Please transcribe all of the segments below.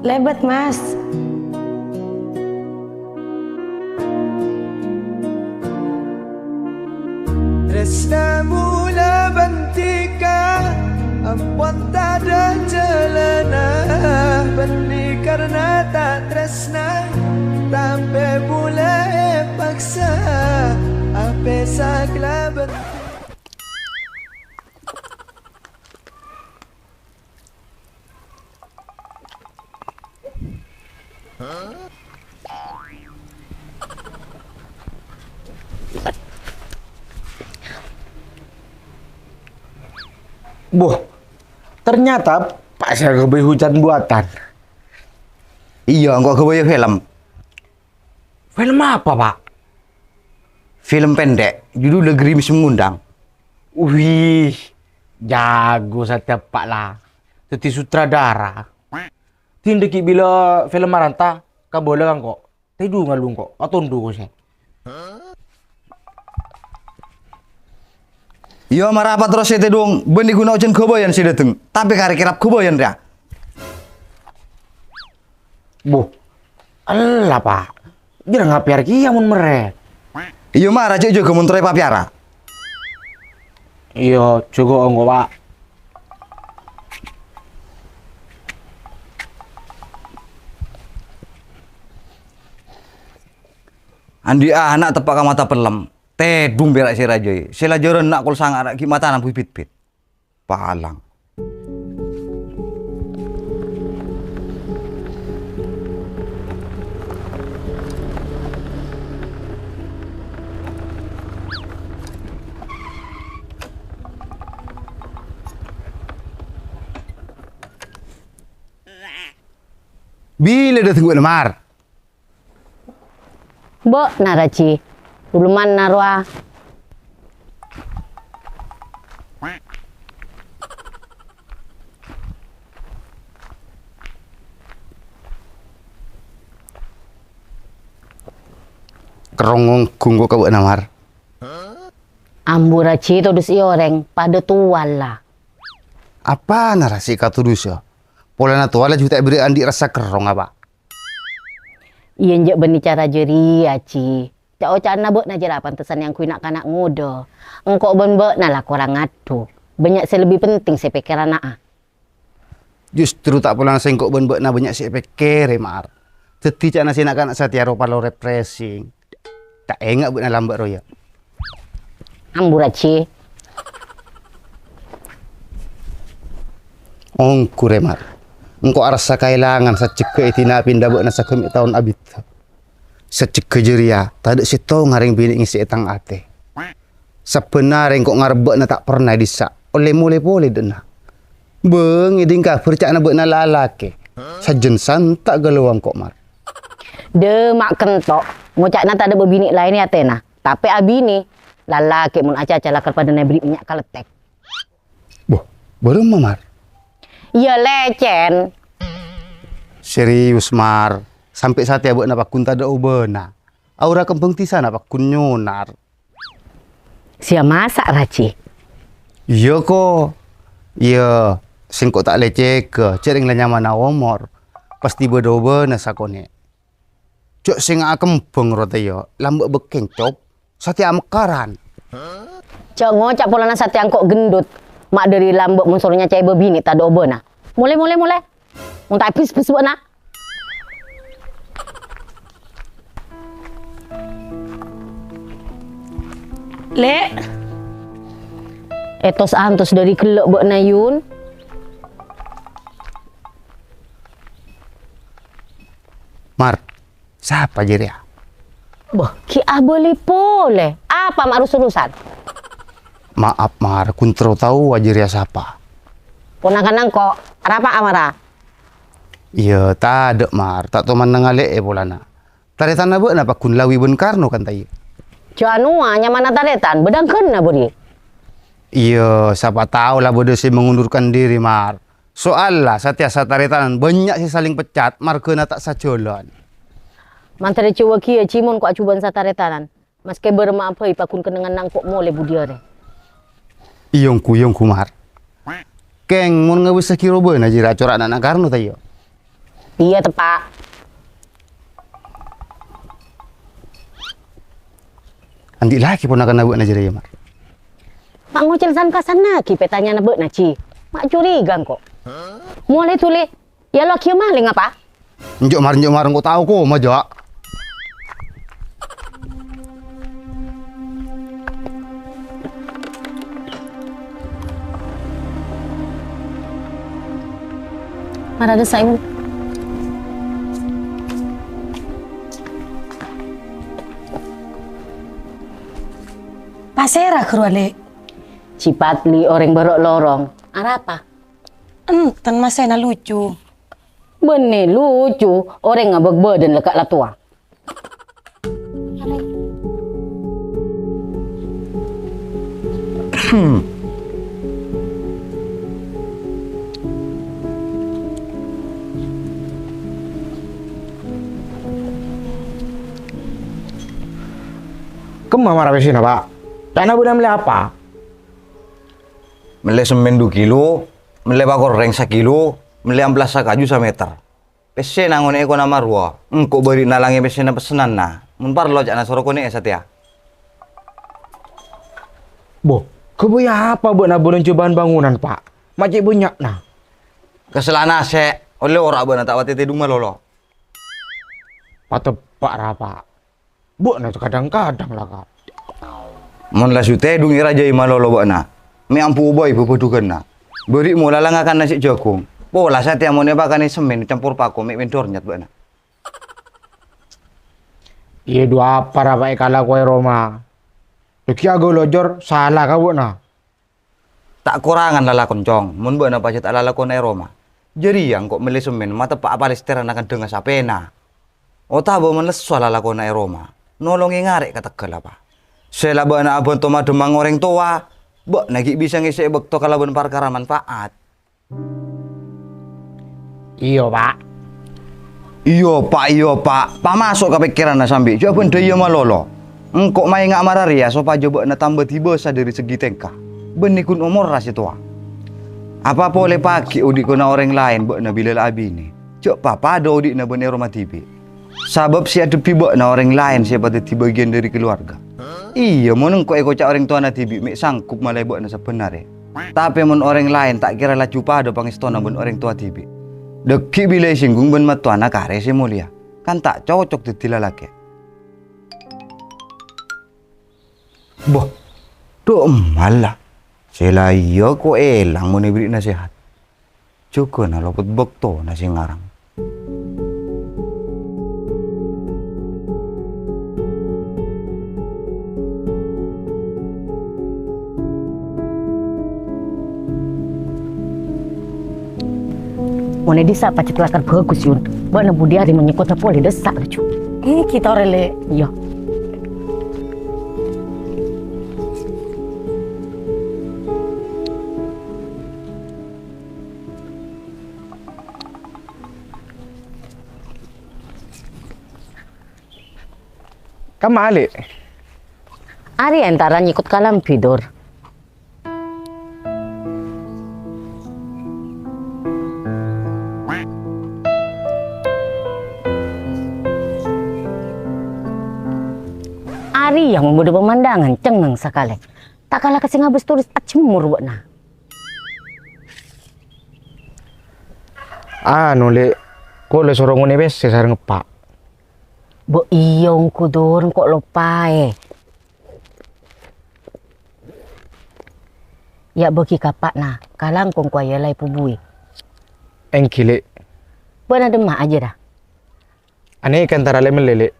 Lebat, Mas. Tresna mula bentika ampun tak ada celana benih karena tak tresna sampai mulai paksa apa sakla Boh, ternyata Pak saya kebayi hujan buatan. Iya, engkau kebayu film. Film apa, Pak? Film pendek, judul Gerimis Mengundang. Wih, jago setiap Pak lah. Jadi sutradara. Tindeki bila film maranta, kau boleh kan kok? Tidur ngalung kok, atau ndu sih? Iya, marah apa terus itu dong? Benih guna ujian kebayan sih dateng. Tapi kari kirap kebayan dia. Boh, alah Pak. Jangan ngapiar kia mun mere. Iya, marah cek juga munturai Pak Piara. Iya, juga enggak Pak. Andi anak tepak ka mata pelem. Tedung berak si raja. Sila joran nak kul sang anak ki mata anak bibit-bit. Palang. Bila dah tunggu lemar? Bo naraci, duluman narwa. Kerongong kunggu kau namar. Amburaci itu dus ioreng pada tual lah. Apa narasi kau tudus ya? Pola natuala juga beri andi rasa kerong apa? Iya njek beni cara jeri aci. Cak ocan na bo na jera pantesan yang kui nak kanak ngudo. Engkau ben bo na lah kurang ngadu. Banyak saya lebih penting saya pikiran na. Justru tak pulang sengkok ben na banyak si pikir mar. Teti cak nasi nak kanak satiaro palo repressing. Tak enggak buat lambat roya. Amburaci. Ongku remar. Engkau arasa kailangan sa ceke itina pindah buat nasa kemik tahun abit. Sa ceke jeria, tak ada si tau ngaring bini ngisi etang ate. Sebenarnya engkau ngarbek na tak pernah disa. Oleh mulai boleh dena. Beng, iding ka percaya na buat na lalaki. Sajen santak galuang kok mar. De mak kentok. Ngucak na tak ada berbini lain ya tena. Tapi abini lalaki mun aca-aca lakar pada na beri minyak kaletek. Boh, baru mamar. Iya lecen. Serius mar. Sampai saat ya buat na pakun tak ada ubena. Aura kembang tisa na pakun nyonar. Sia masak raci. Iya kok. Iya. Singkok tak leceh ke. Cering lah nyaman na omor. Pasti berdoba na sakone. Cok sing kembang rota yo. Lambak bekeng cop. Satya mekaran. Cok ngocak pola na sate kok gendut. Mak dari lambok munsurnya cai bebini tak ada obena. Mulai. Untuk pis buat na. Le, Etos antos dari kelok buat nayun. Mar, siapa jadi ya? Boh, ki boleh pole. Apa mak urusan? Maaf Mar, kuntro tahu wajar ya siapa. Ponakan kok, apa amara? Iya, tak ada Mar, tak tahu mana ngale bolana. Tari tanah buat napa kun lawi ben Karno kan tayi. Janua nyaman taretan, bedang kena budi. Iya, siapa tahu lah bodoh si mengundurkan diri Mar. Soal lah satya sataretan banyak sih saling pecat, Mar kena tak sajolan. Mantare cewa kia cimun kok acuban sataretanan. Mas ke berma apa ipakun kenangan nangkok mole budiare. Iyongku Mar. Keng mun ngawis sakiro beuna jira corak anak Karno tayo. Iya tepak. Andi lagi ponakan abu na jeria mak. Mak ngocel san kasan lagi petanya na na Ci. Mak curiga kok. Mulai tuli. Ya lo kieu maling apa? Njuk mar kau tahu ko majo. Mana ada saya. Pasera keruan le. Cipatli orang berok lorong. Ara apa? Tan masena lucu. Benih lucu. Orang ngabek badan lekat lah tua. Kemana marah sini pak? Karena budak beli apa? Mele semen 2 kilo, mele bakor reng 1 kilo, mele amplas sakaju 1 meter. Pese nangon eko nama rua, engko beri nalangi pese na pesenan na. Mun parlo cak na soro kone satia. Bo, kebuya apa buat nabulin cobaan bangunan pak? Macam banyak nah. Keselana se, oleh ora bana tak wati tedung malolo. Patepak rapa. Buat na kadang-kadang lah kak. Mun la sute dung iraja malolo bana. Me ampu boy bebedukan na. Beri mula langakan nasi jagung. Pola satia mon bakane semen campur paku me vendor nyat bana. Iya dua apa rapa kala kue Roma. Deki ago lojor salah kau na. Tak kurangan lala koncong, mun bana pacet ala lakon Roma. Jadi yang kok mele semen mata pak palesteran akan dengar sapena. Ota bo meles soal lakon Roma. Nolongi ngarek kata kelapa. Sela bana abon toma demang orang tua. Bok nagi bisa ngisi bekto kalaban perkara manfaat. Iya pak. Iyo pak. Pak masuk ke pikiran na sambil. Jawaban daya malolo. Engkok main ngak mararia so pa coba na tambah tiba dari segi tengkah. Benikun umur rasi tua. Apa boleh pagi udik kuna orang lain bok na bilal abi ni. Cok papa ada udik na bene rumah tibi. Sabab si ada bok na orang lain siapa di bagian dari keluarga. Iya mon engkok eko cak orang tua na tibi mek sangkup malai bok na sebenarnya. Tapi mon orang lain tak kira lah cupa ada pangistona bon orang tua tibi. Deki bila singgung ben matuana kare si mulia. Kan tak cocok ditilalake. Boh, tuh malah. Sela iya ko elang mau beri nasihat. Juga na lopot bekto na sing ngarang. Mone disa pacet lakar bagus yun. Bana budi hari menyekota poli desak lucu. Kita orang le. Iya. Kamu alik? Ari antara nyikut kalam tidur. Ari yang membuat pemandangan cengeng sekali. Tak kalah kasih ngabes turis acemur buat nah. Nule, kau le sorong ngene bes sareng ngepak. Bo iyong kudur kok lupa Ya bagi kapak nah, kalang kong kuaya lai pubui. Engkile. Bana demak aja dah. Ane ikan tara le melele.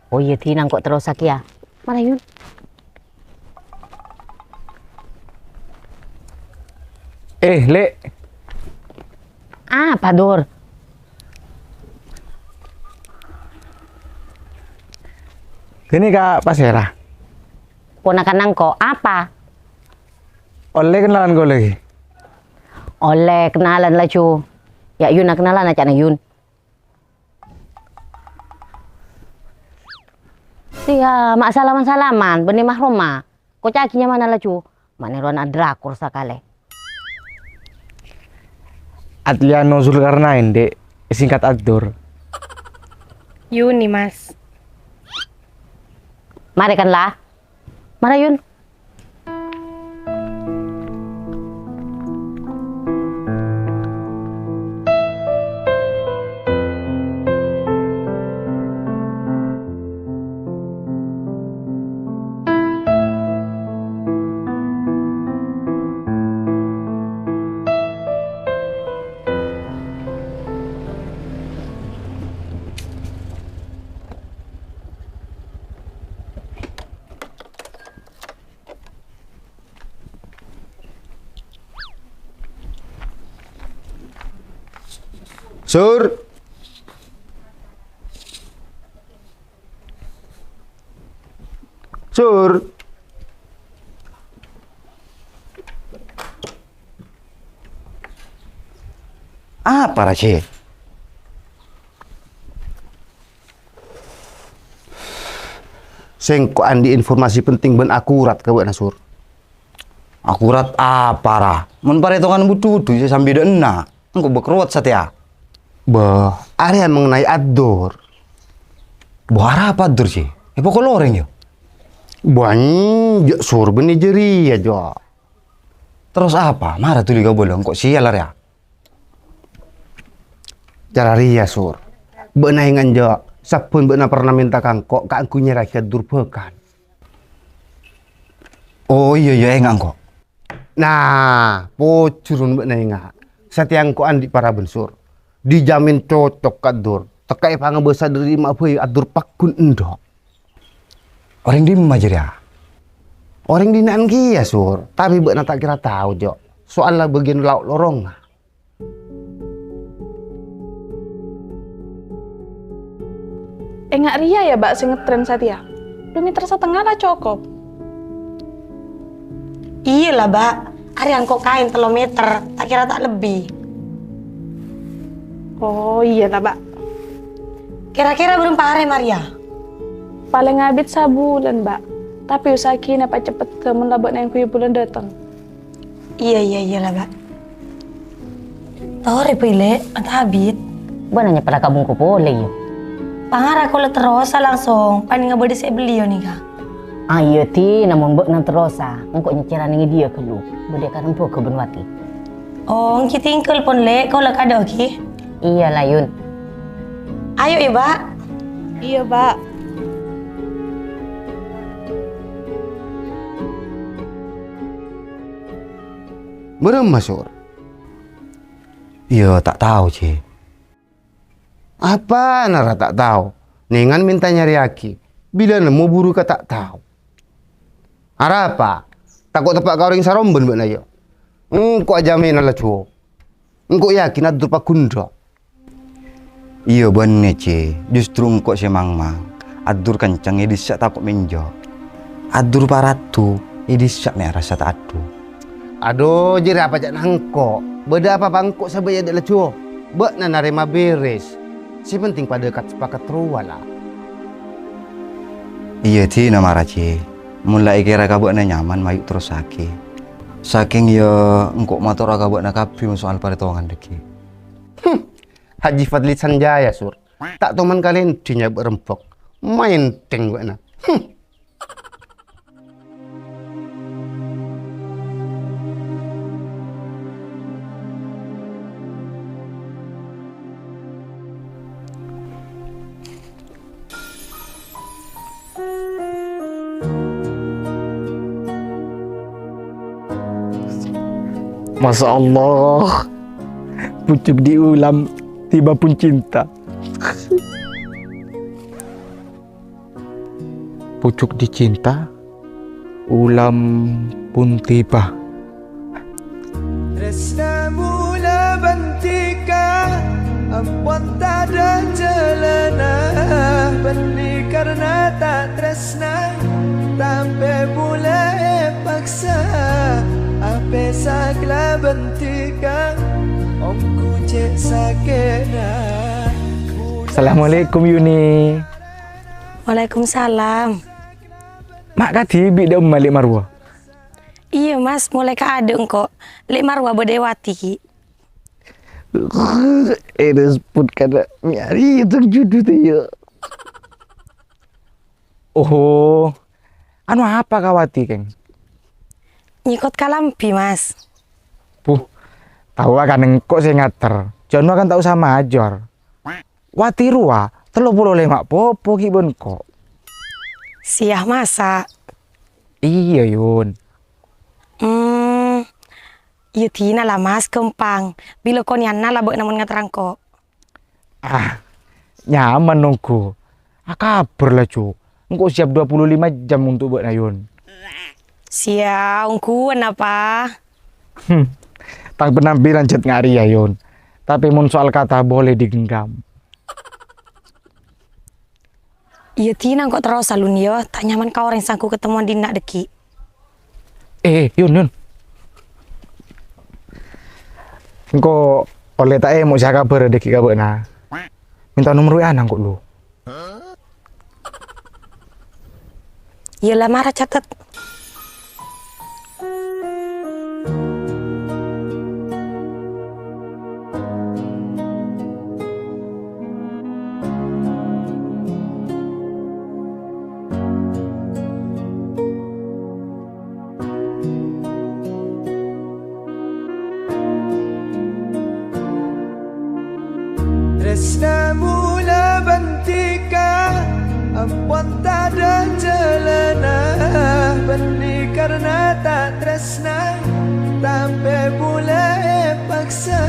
Oh iya tinang kok terus sakia. Mana yun? Le. Apa Dor? Ini kak Pasera. Ponakan nangko apa? Oleh kenalan gue lagi. Oleh kenalan lah cu. Ya yun nak kenalan aja na yun. Iya, mak salaman-salaman, benih mahroma. Kok cakinya mana lah cu? Mana ruan adrakur sakale. Atliano Zulkarnain dek. Singkat Adur. Yuni, Mas. Mari kan lah. Mari Yun. Sur. Sur. Apa Raci? Sengko andi informasi penting ben akurat ke buat Sur. Akurat apa ra? Mun paretongan butuh saya sambil enak. Engko bekerot satya. Bah, area mengenai Adur. Buara apa Adur sih? Pokok loreng yo. Banyak Sur ben Nigeria jo. Terus apa? Marah tuh liga bola kok sial ya. Cara ria Sur. Benaingan jo. Sapun benar pernah minta kangkok kak aku nyerah ke Adur pekan. Oh iya enggak kok. Nah, pocurun benaingan. Setiang ko andi para bensur. Dijamin cocok Adur. Tekai pangebesa dari maafui Adur pakun endo. Orang di majer ya. Orang di nan kia Sur. Tapi benar tak kira tahu jo. Soalnya bagian lauk lorong. Enggak ria ya Mbak sing ngetren Satya. 2 meter setengah lah cukup. Iya lah, Mbak. Arian kok kain 3 meter, tak kira tak lebih. Oh iya lah Mbak. Kira-kira berapa hari, Maria? Paling ngabit sabulan Mbak. Tapi usahakin apa cepet ke melabak yang kuyu bulan datang. Iya lah, Mbak. Tahu repile, entah habit. Benarnya pada kampung ko boleh yo. Pangarah kalau terus langsung, paling nggak boleh saya beli nih kak. Ayo ti, namun bok nang terosa. Engkau nyecara nengi dia ke lu. Bode kan empo ke Benwati. Oh, kita tinggal pun le, kau lah kada oke? Iya lah Yun. Ayo ya, Mbak. Iya Mbak. Merem Sur. Iya tak tahu sih. Apa nara tak tahu. Nengan minta nyari aki. Bila nemu buru ka tak tahu. Ara apa? Takut tepak kau ring saromben mbak nayo. Engkau aja main ala cuo. Engkau yakin Adur pakundra. Iya bener Ci. Justru engkau si mang-mang. Adur kencang disak takut menjo. Adur paratu disak mek rasa tak adu. Aduh, jadi apa cak nangko? Beda apa bangkok sabaya dak lecuo. Bak na narema beres. Si penting pada kat sepakat ruwala. Iya Ci nama Raci. Mulai kira kabuk na nyaman mayuk terus sakit. Saking ya engkau motor kabuk na kapi soal paretongan deki. Haji Fadli Sanjaya Sur. Tak teman kalian dinya berempok. Main teng na. Masya Allah, pucuk diulam, tiba pun cinta. Pucuk dicinta, ulam pun tiba. Tresnamu labantika Ampun tak ada celana Benih karena tak tresna Sampai mulai paksa Apa sakla bentika Omku cek sakena Assalamualaikum Yuni. Waalaikumsalam. Mak kati bida malik marwah. Iya mas, mulai ke adeng kok. Lek marwah bedewati ki. Eres pun kada nyari itu judul tu ya. Oh, anu apa kawati keng? Nyikot kalampi, Mas. Puh, tahu kan engkok saya ngater. Jono kan tak usah major. Wati rua, 35 popo kibon kok. Siah masak. Iya Yun. Iya tina lah Mas, kempang. Bila kau nyana lah buat namun ngaterang kok. Ah, nyaman nunggu. Kabar lah cu. Engkau siap 25 jam untuk buat Yun. Siah, ungkuan apa? Tang penampilan jet ngari ya Yun. Tapi mun soal kata boleh digenggam. Iya tina kok terus alun yo. Tak nyaman kau orang sangku ketemuan di nak deki. Yun. Engkau oleh tak mau saya kabar deki kabar na. Minta nomor WA nang kok lu. Iyalah marah catat. Tresna mula bentika Ampun tak ada celana Benih karena tak tresna Sampai boleh paksa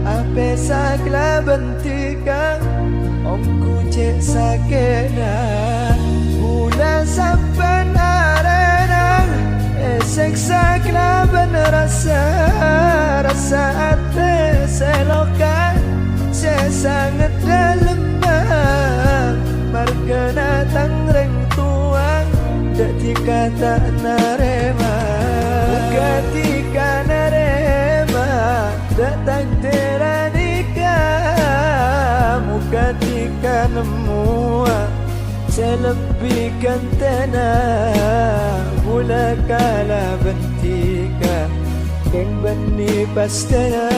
Apa sakla bentika Omku cek sakena Mula sampai arena Esek sakla benerasa Rasa hati selokan saya sangat dalam margana tangreng tuang ketika tak narema ketika narema datang teranikah ketika nemu selebihkan tanah mula kala bentika keng benih pastana